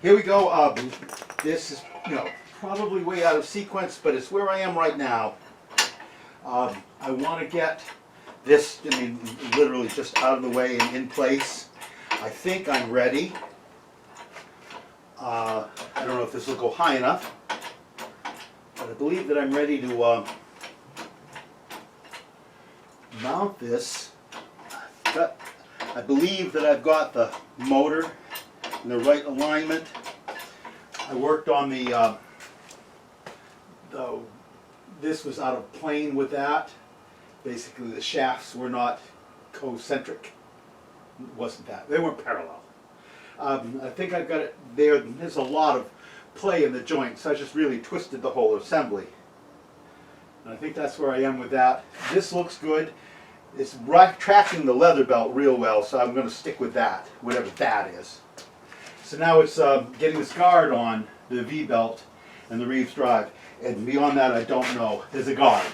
here we go. This is, probably way out of sequence, but it's where I am right now. I want to get this, literally just out of the way and in place. I think I'm ready. I don't know if this will go high enough, but I believe that I'm ready to mount this. I believe that I've got the motor in the right alignment. I worked on this was out of plane with that. Basically the shafts were not concentric. It wasn't that. They weren't parallel. I think I've got it there. There's a lot of play in the joint, so I just really twisted the whole assembly. And I think that's where I am with that. This looks good. It's tracking the leather belt real well, so I'm going to stick with that, whatever that is. So now it's getting this guard on the V-belt and the Reeves drive. And beyond that, I don't know. There's a guard.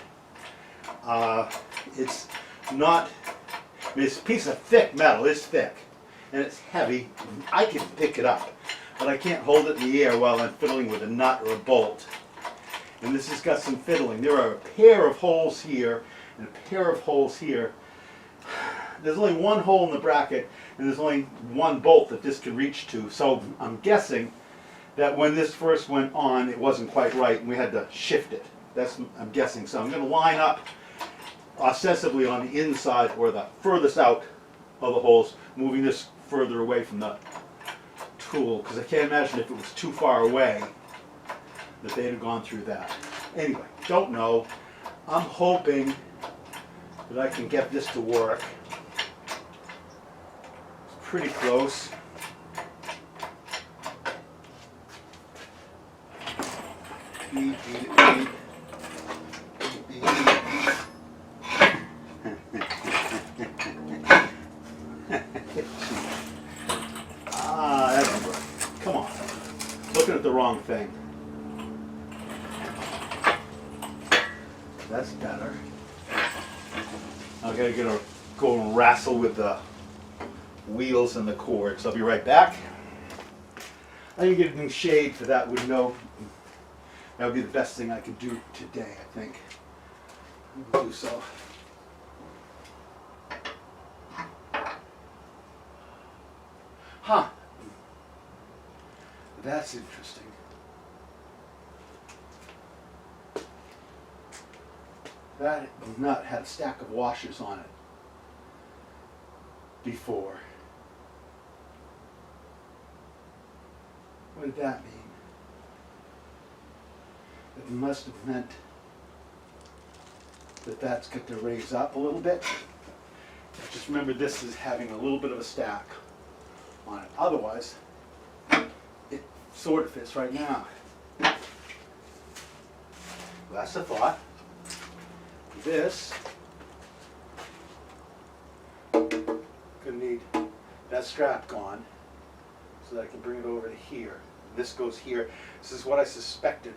It's not, it's a piece of thick metal. It's thick. And it's heavy. I can pick it up, but I can't hold it in the air while I'm fiddling with a nut or a bolt. And this has got some fiddling. There are a pair of holes here and a pair of holes here. There's only one hole in the bracket, and there's only one bolt that this can reach to. So I'm guessing that when this first went on, it wasn't quite right, and we had to shift it. I'm guessing. So I'm going to line up ostensibly on the inside or the furthest out of the holes, moving this further away from the tool, because I can't imagine if it was too far away that they'd have gone through that. Anyway, don't know. I'm hoping that I can get this to work. It's pretty close. Beep, beep, beep. That's good. Come on. Looking at the wrong thing. That's better. I gotta go and wrestle with the wheels and the cords. I'll be right back. I didn't get any shade for that window. That would be the best thing I could do today, I think. I'll do so. Huh. That's interesting. That nut had a stack of washers on it before. What did that mean? It must have meant that that's got to raise up a little bit. Just remember this is having a little bit of a stack on it. Otherwise, it sort of fits right now. That's the thought. This gonna need that strap gone so that I can bring it over to here. This goes here. This is what I suspected.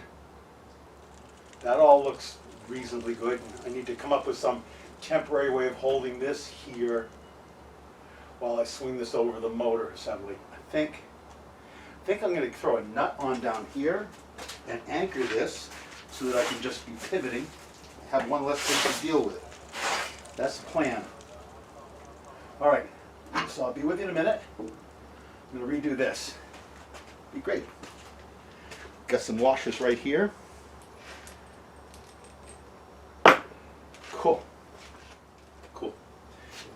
That all looks reasonably good. I need to come up with some temporary way of holding this here while I swing this over the motor assembly. I think I'm going to throw a nut on down here and anchor this so that I can just be pivoting, have one less thing to deal with. That's the plan. All right, so I'll be with you in a minute. I'm going to redo this. Be great. Got some washers right here. Cool. Cool.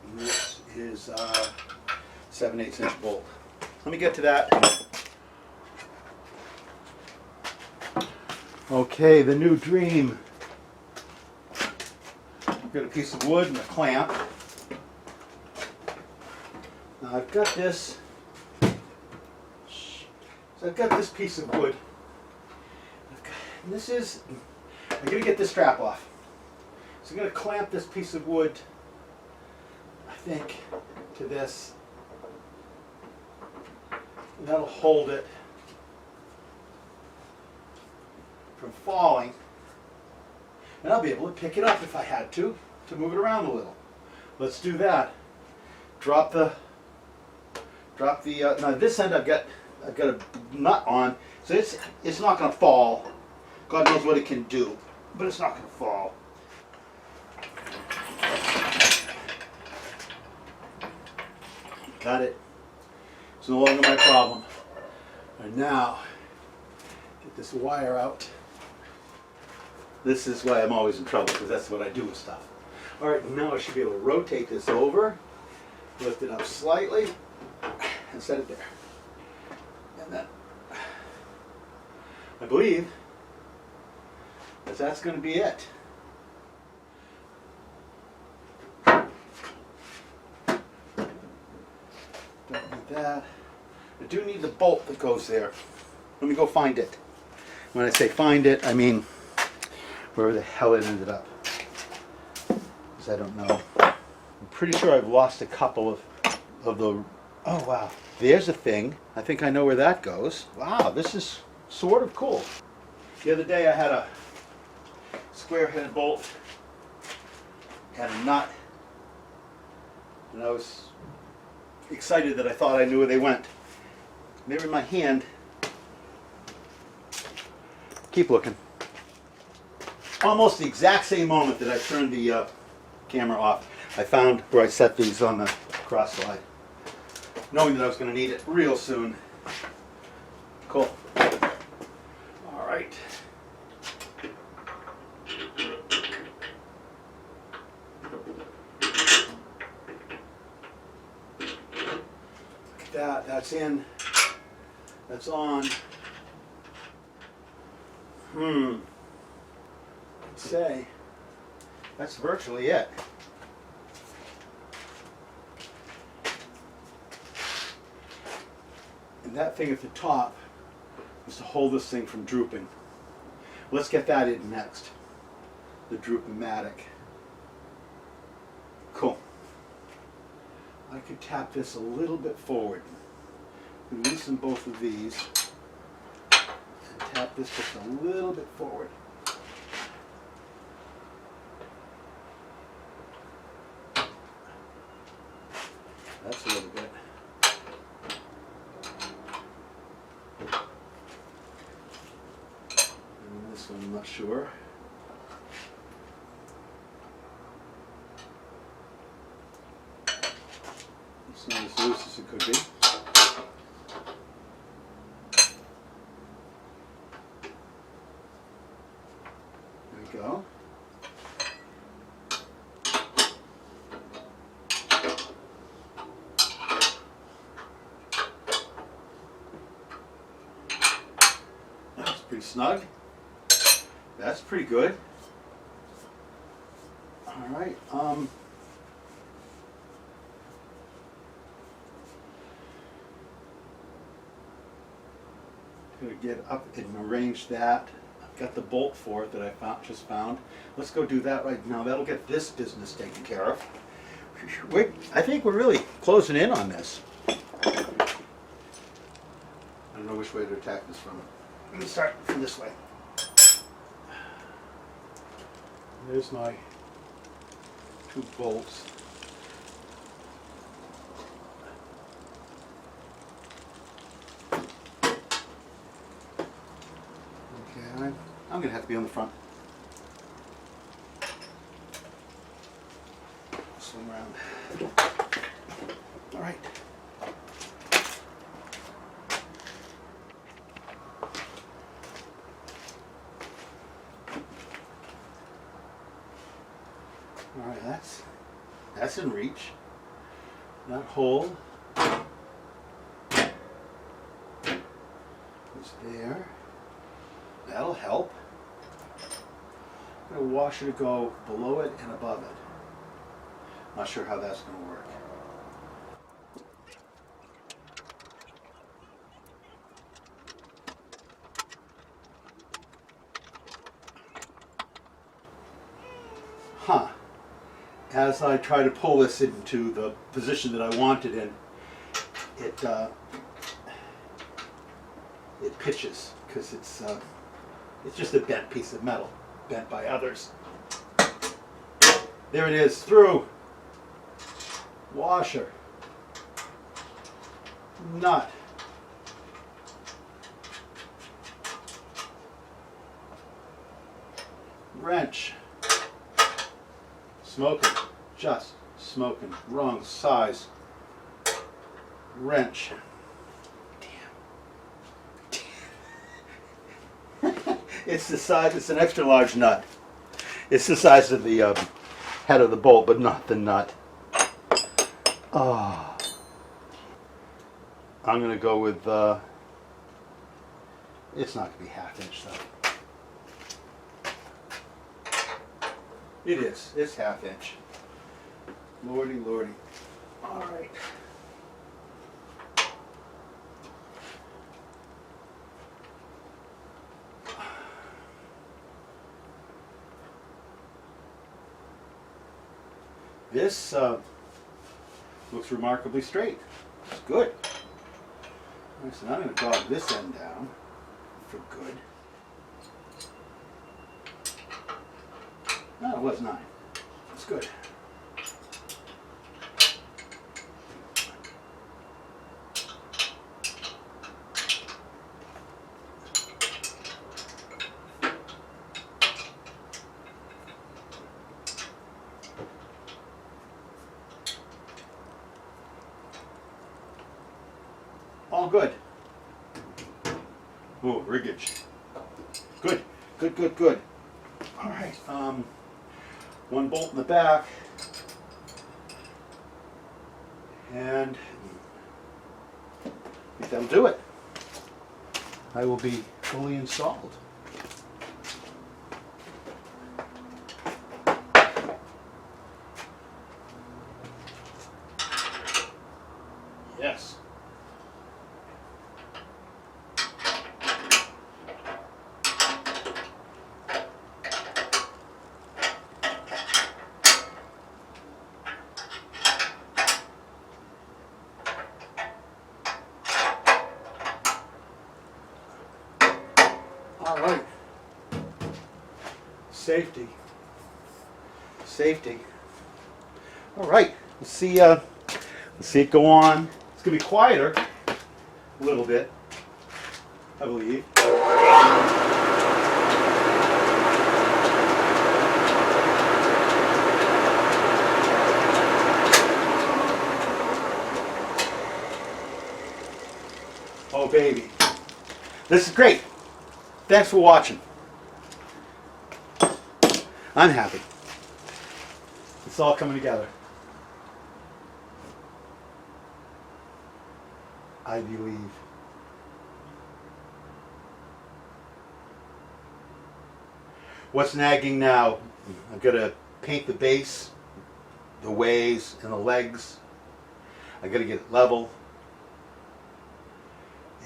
And this is 7/8 inch bolt. Let me get to that. Okay, the new dream. I've got a piece of wood and a clamp. Now I've got this. So I've got this piece of wood. And this is, I'm going to get this strap off. So I'm going to clamp this piece of wood, I think, to this. And that'll hold it from falling. And I'll be able to pick it up if I had to move it around a little. Let's do that. Drop the, now this end I've got I've got a nut on, so it's not going to fall. God knows what it can do, but it's not going to fall. Got it. It's no longer my problem. And now, get this wire out. This is why I'm always in trouble, because that's what I do with stuff. All right, now I should be able to rotate this over, lift it up slightly, and set it there. And then, I believe that that's going to be it. Don't need that. I do need the bolt that goes there. Let me go find it. When I say find it, I mean where the hell it ended up. Because I don't know. I'm pretty sure I've lost a couple of the... Oh wow, there's a thing. I think I know where that goes. Wow, this is sort of cool. The other day I had a square-headed bolt and a nut, and I was excited that I thought I knew where they went. They were in my hand. Keep looking. Almost the exact same moment that I turned the camera off, I found where I set these on the cross slide, knowing that I was going to need it real soon. Cool. All right. That's in. That's on. I'd say that's virtually it. And that thing at the top is to hold this thing from drooping. Let's get that in next. The droop-o-matic. Cool. I could tap this a little bit forward. Loosen both of these and tap this just a little bit forward. That's a little bit. And this one I'm not sure. It's not as loose as it could be. There we go. That's pretty snug. That's pretty good. All right. Gonna get up and arrange that. I've got the bolt for it that I just found. Let's go do that right now. That'll get this business taken care of. I think we're really closing in on this. I don't know which way to attack this from. Let me start from this way. There's my 2 bolts. Okay, I'm going to have to be on the front. Swing around. All right. All right, that's in reach. That hole is there. That'll help. I'm going to wash it to go below it and above it. Not sure how that's going to work. Huh. As I try to pull this into the position that I want it in, it pitches because it's just a bent piece of metal, bent by others. There it is, through. Washer, nut, Wrench. Smoking. Just smoking. Wrong size. Wrench. Damn. It's the size, it's an extra large nut. It's the size of the head of the bolt, but not the nut. Oh. I'm going to go with, it's not going to be ½ inch though. It is. It's ½ inch. Lordy, lordy. All right. This looks remarkably straight. It's good. So now I'm going to dog this end down for good. No, it was 9. That's good. All good. Ooh, riggage. Good, good, good, good. All right, one bolt in the back, and I think that'll do it. I will be fully installed. Yes. All right. Safety. Safety. All right. Let's see it go on. It's gonna be quieter a little bit, I believe. Oh baby. This is great. Thanks for watching. I'm happy. It's all coming together. I believe. What's nagging now? I've got to paint the base, the ways, and the legs. I've got to get it level.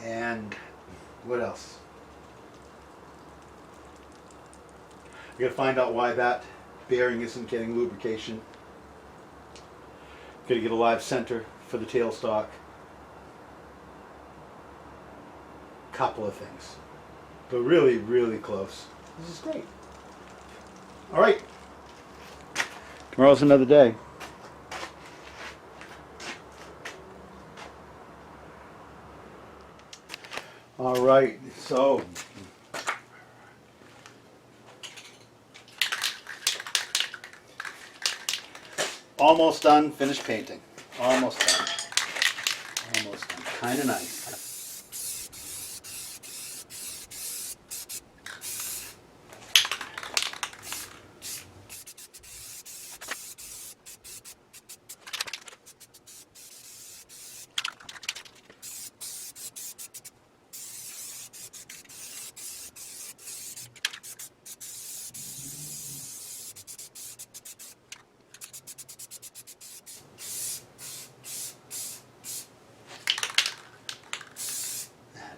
And what else? I got to find out why that bearing isn't getting lubrication. Got to get a live center for the tailstock. Couple of things, but really, really close. This is great. All right. Tomorrow's another day. All right. So. Almost done, finished painting. Almost done. Almost done. Kind of nice.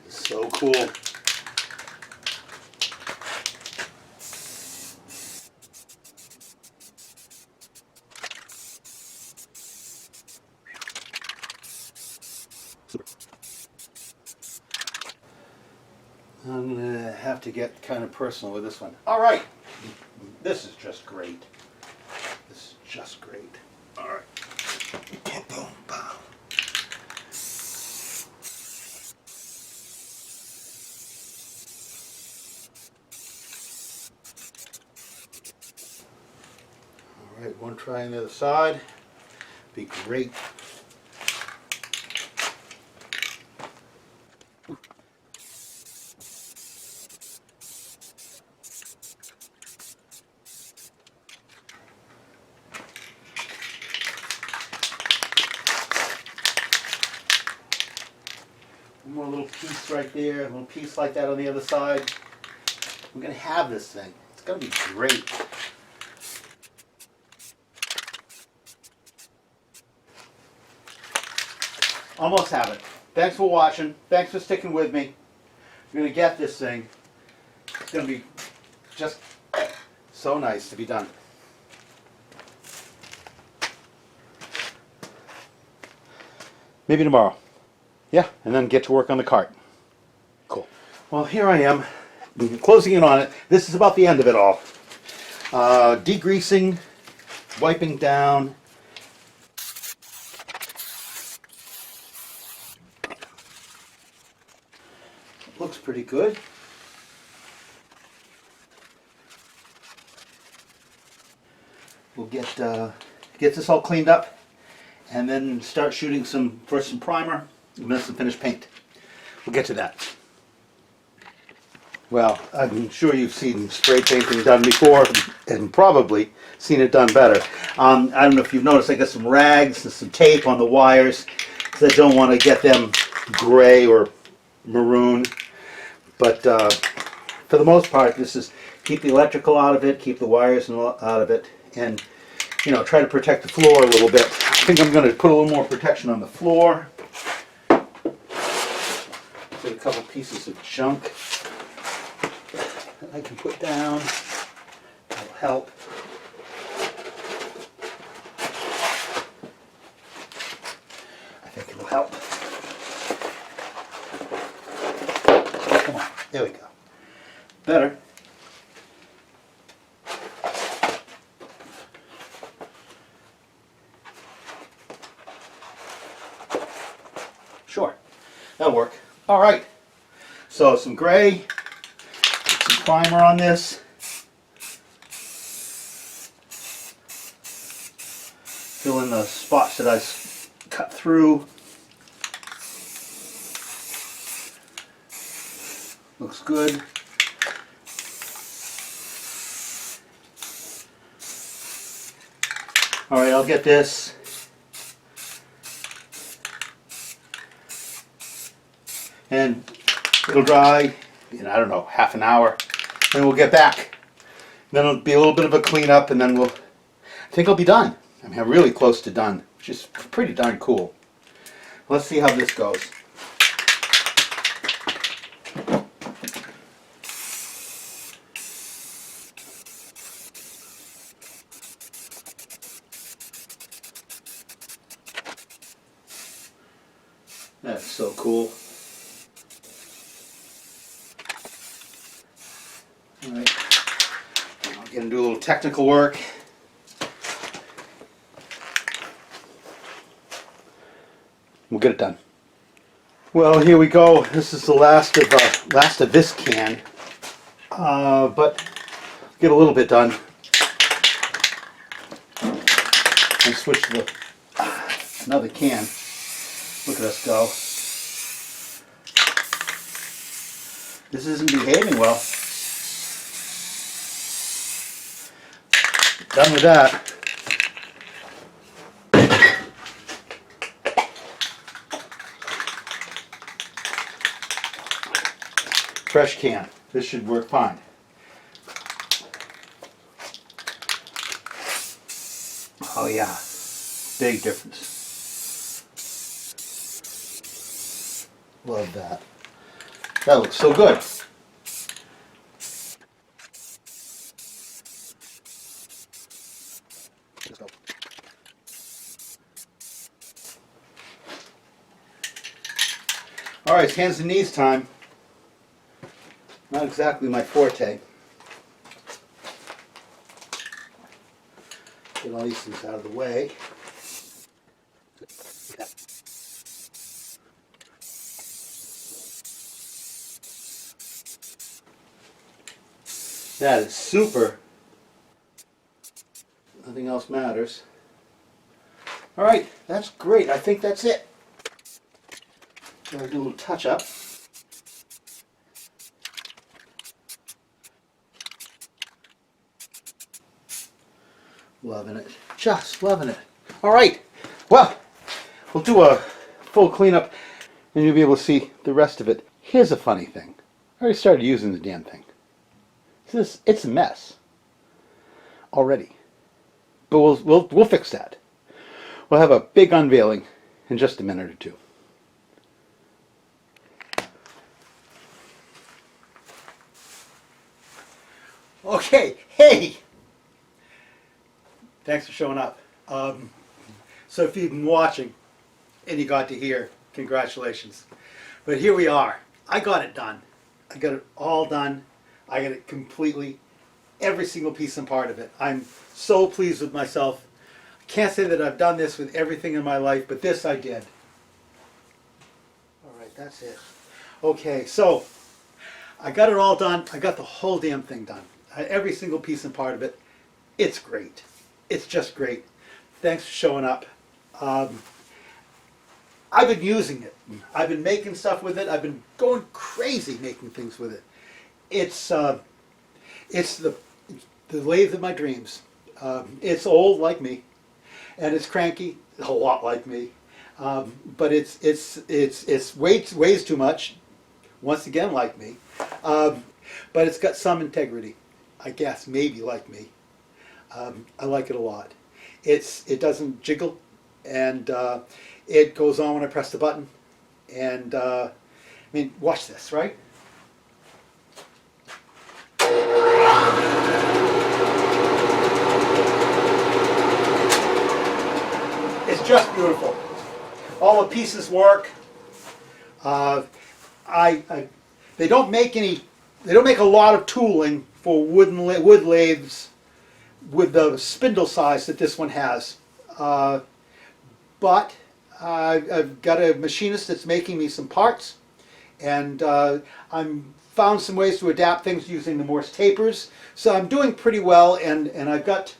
So cool. I'm gonna have to get kind of personal with this one. All right, this is just great. This is just great. All right. Boom, boom, boom. Alright, one try on the other side. Be great. One more little piece right there, a little piece like that on the other side. We're going to have this thing. It's going to be great. Almost have it. Thanks for watching. Thanks for sticking with me. We're going to get this thing. It's going to be just so nice to be done. Maybe tomorrow. Yeah, and then get to work on the cart. Cool. Well, here I am, closing in on it. This is about the end of it all. Degreasing, wiping down. Looks pretty good. We'll get this all cleaned up and then start shooting some primer and then some finished paint. We'll get to that. Well, I'm sure you've seen spray painting done before and probably seen it done better. I don't know if you've noticed, I got some rags and some tape on the wires because I don't want to get them gray or maroon. But for the most part, this is keep the electrical out of it, keep the wires out of it, and try to protect the floor a little bit. I think I'm going to put a little more protection on the floor. Get a couple pieces of junk that I can put down. That'll help. I think it'll help. Come on, there we go. Better. Sure, that'll work. All right, so some gray, some primer on this. Fill in the spots that I cut through. Looks good. All right, I'll get this. And it'll dry in, I don't know, half an hour. Then we'll get back. Then it'll be a little bit of a cleanup, and then I think I'll be done. I mean, I'm really close to done, which is pretty darn cool. Let's see how this goes. That's so cool. Alright, I'm going to do a little technical work. We'll get it done. Well, here we go. This is the last of this can, but get a little bit done. And switch to another can. Look at us go. This isn't behaving well. Done with that. Fresh can. This should work fine. Oh yeah, big difference. Love that. That looks so good. Let's go. All right, it's hands and knees time. Not exactly my forte. Get all these things out of the way. That is super. Nothing else matters. All right, that's great. I think that's it. Gotta do a little touch up. Loving it. Just loving it. All right. Well, we'll do a full cleanup and you'll be able to see the rest of it. Here's a funny thing. I already started using the damn thing. It's a mess already. But we'll fix that. We'll have a big unveiling in just a minute or two. Okay, hey! Thanks for showing up. So if you've been watching and you got to hear, congratulations. But here we are. I got it done. I got it all done. I got it completely, every single piece and part of it. I'm so pleased with myself. I can't say that I've done this with everything in my life, but this I did. All right, that's it. Okay, so I got it all done. I got the whole damn thing done. Every single piece and part of it. It's great. It's just great. Thanks for showing up. I've been using it. I've been making stuff with it. I've been going crazy making things with it. It's the lathe of my dreams. It's old like me, and it's cranky a lot like me. But it's weighs too much, once again like me. But it's got some integrity, I guess, maybe like me. I like it a lot. It doesn't jiggle, and it goes on when I press the button. And I mean, watch this, right? It's just beautiful. All the pieces work. They don't make a lot of tooling for wood lathes with the spindle size that this one has. But I've got a machinist that's making me some parts, and I'm found some ways to adapt things using the Morse tapers. So I'm doing pretty well, and I've got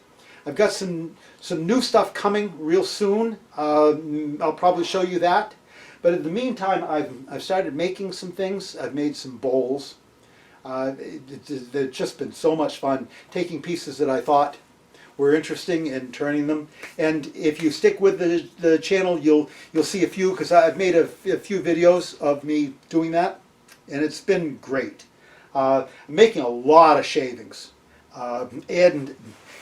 some new stuff coming real soon. I'll probably show you that. But in the meantime, I've started making some things. I've made some bowls. They've just been so much fun, taking pieces that I thought were interesting and turning them. And if you stick with the channel, you'll see a few, because I've made a few videos of me doing that, and it's been great. I'm making a lot of shavings, and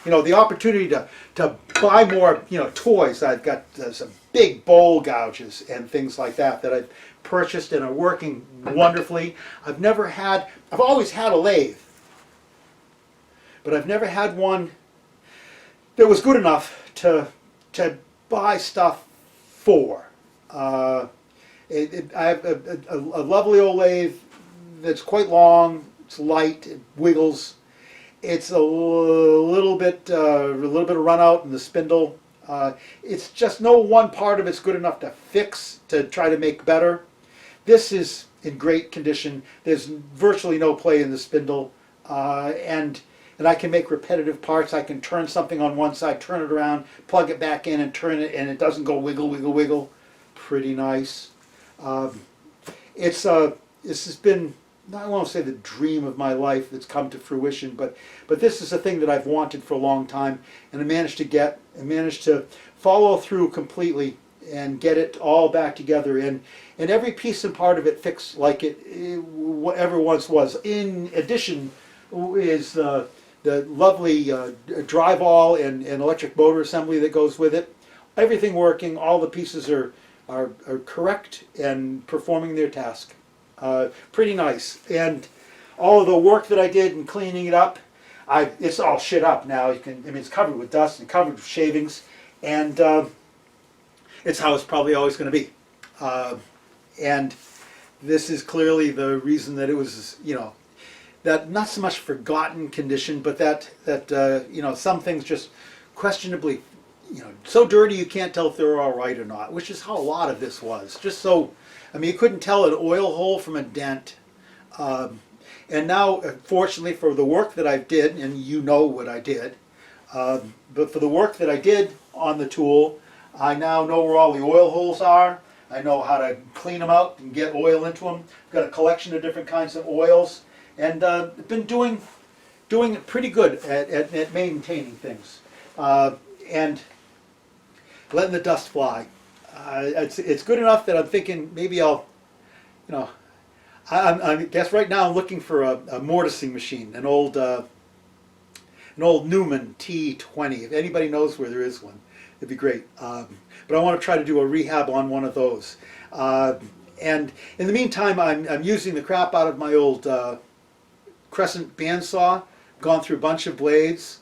the opportunity to buy more toys. I've got some big bowl gouges and things like that I've purchased and are working wonderfully. I've always had a lathe, but I've never had one that was good enough to buy stuff for. I have a lovely old lathe that's quite long. It's light. It wiggles. It's a little bit of run out in the spindle. It's just no one part of it's good enough to fix, to try to make better. This is in great condition. There's virtually no play in the spindle, and I can make repetitive parts. I can turn something on one side, turn it around, plug it back in, and turn it, and it doesn't go wiggle, wiggle, wiggle. Pretty nice. This has been, I won't say the dream of my life that's come to fruition, but this is a thing that I've wanted for a long time, and I managed to follow through completely and get it all back together, and every piece and part of it fixed like it ever once was. In addition is the lovely drywall and electric motor assembly that goes with it. Everything working, all the pieces are correct and performing their task. Pretty nice. And all of the work that I did in cleaning it up, it's all shit up now. It's covered with dust and covered with shavings, and it's how it's probably always going to be. And this is clearly the reason that it was, that not so much forgotten condition, but that some things just questionably, so dirty you can't tell if they're all right or not, which is how a lot of this was. Just so, you couldn't tell an oil hole from a dent. And now, fortunately for the work that I did, and you know what I did, But for the work that I did on the tool, I now know where all the oil holes are. I know how to clean them out and get oil into them. I've got a collection of different kinds of oils, and been doing it pretty good at maintaining things and letting the dust fly. It's good enough that I'm thinking maybe I'll, you know, I guess right now I'm looking for a mortising machine, an old Newman T20. If anybody knows where there is one, it'd be great. But I want to try to do a rehab on one of those. And in the meantime, I'm using the crap out of my old crescent bandsaw. Gone through a bunch of blades,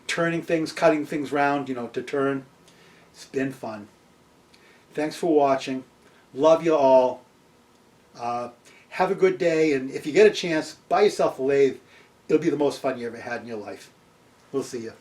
turning things, cutting things round, you know, to turn. It's been fun. Thanks for watching. Love you all. Have a good day, and if you get a chance, buy yourself a lathe. It'll be the most fun you ever had in your life. We'll see you.